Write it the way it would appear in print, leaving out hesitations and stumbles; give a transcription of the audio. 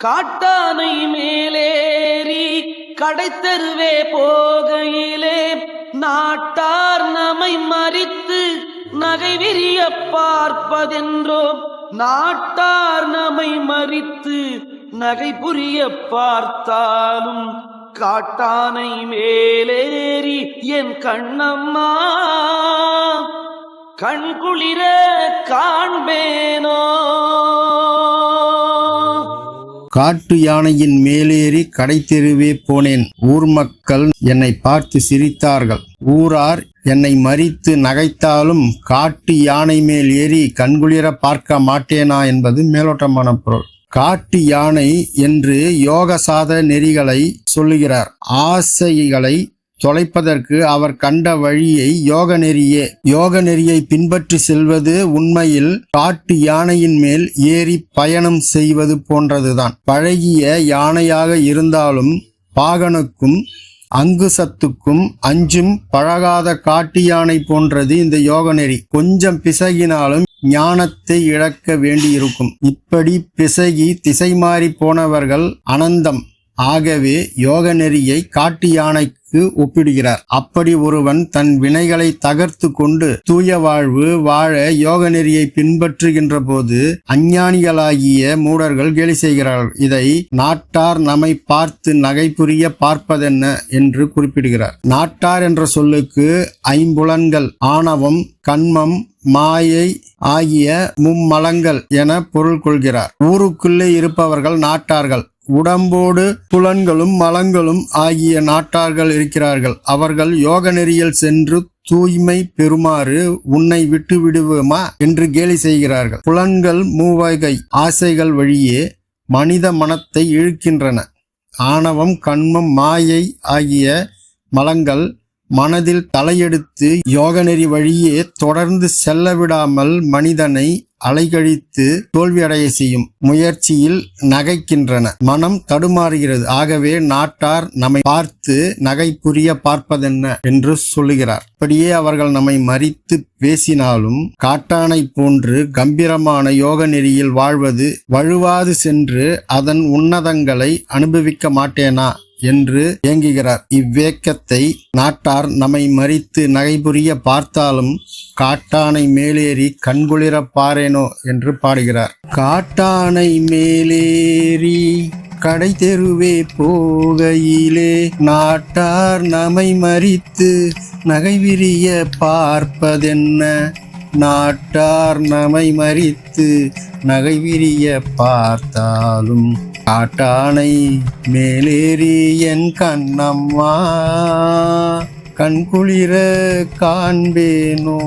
காட்டானை மேலேறி கடைத்தெருவே போகையிலே நாட்டார் நம்மை மறித்து நகை விரிய பார்ப்பதென்றோ, நாட்டார் நம்மை மறித்து நகை புரிய பார்த்தாலும் காட்டானை மேலேறி என் கண்ணம்மா கண்குளிர காண்பேனோ. காட்டு யானையின் மேலேறி கடைத்தெருவே போனேன். ஊர் மக்கள் என்னை பார்த்து சிரித்தார்கள். ஊரார் என்னை மறித்து நகைத்தாலும் காட்டு யானை மேல் ஏறி கண்குளிர பார்க்க மாட்டேனா என்பது மேலோட்டமான பொருள். காட்டு யானை என்று யோக சாத நெறிகளை சொல்லுகிறார். ஆசைகளை தொலைப்பதற்கு அவர் கண்ட வழியை யோக நெறியை பின்பற்றி செல்வது உண்மையில் காட்டு யானையின் மேல் ஏறி பயணம் செய்வது போன்றதுதான். பழகிய யானையாக இருந்தாலும் பாகனுக்கும் அங்குசத்துக்கும் அஞ்சும் பழகாத காட்டு யானை போன்றது இந்த யோக நெறி. கொஞ்சம் பிசகினாலும் ஞானத்தை இழக்க வேண்டியிருக்கும். இப்படி பிசகி திசை மாறி போனவர்கள் அனந்தம். ஆகவே யோக நெறியை காட்டு யானைக்கு ஒப்பிடுகிறார். அப்படி ஒருவன் தன் வினைகளை தகர்த்து கொண்டு தூய வாழ்வு வாழ யோக நெறியை பின்பற்றுகின்ற போது அஞ்ஞானிகளாகிய மூடர்கள் கேலி செய்கிறார்கள். இதை நாட்டார் நம்மை பார்த்து நகை புரிய பார்ப்பதென்ன என்று குறிப்பிடுகிறார். நாட்டார் என்ற சொல்லுக்கு ஐம்புலன்கள், ஆணவம், கண்மம், மாயை ஆகிய மும்மலங்கள் என பொருள் கொள்கிறார். ஊருக்குள்ளே இருப்பவர்கள் நாட்டார்கள். உடம்போடு புலன்களும் மலங்களும் ஆகிய நாட்டார்கள் இருக்கிறார்கள். அவர்கள் யோக நெறியில் சென்று தூய்மை பெறுமாறு உன்னை விட்டு விடுவோமா என்று கேலி செய்கிறார்கள். புலன்கள் மூவகை ஆசைகள் வழியே மனித மனத்தை இழுக்கின்றன. ஆணவம், கண்மம், மாயை ஆகிய மலங்கள் மனதில் தலையெடுத்து யோக நெறி வழியே தொடர்ந்து செல்ல விடாமல் மனிதனை அலைகழித்து தோல்வியடைய செய்யும் முயற்சியில் நகைக்கின்றன. மனம் தடுமாறுகிறது. ஆகவே நாட்டார் நம்மை பார்த்து நகை புரிய பார்ப்பதென்ன என்று சொல்லுகிறார். அப்படியே அவர்கள் நம்மை மறித்து பேசினாலும் காட்டானை போன்று கம்பீரமான யோக நெறியில் வாழ்வது வழுவாது சென்று அதன் உன்னதங்களை அனுபவிக்க மாட்டேனா என்று ஏங்குகிறார். இவ்வேக்கத்தை நாட்டார் நம்மை மறித்து நகைபுரிய பார்த்தாலும் காட்டானை மேலேறி கண்குளிர பாரேனோ என்று பாடுகிறார். காட்டானை மேலேறி கடை தெருவே போகையிலே நாட்டார் நம்மை மறித்து நகைவிரிய பார்ப்பதென்ன, நாட்டார் நம்மை மறித்து நகைவிரிய பார்த்தாலும் காட்டானை மேலேறி என் கண்ணம்மா கண்குளிர காண்பேனோ.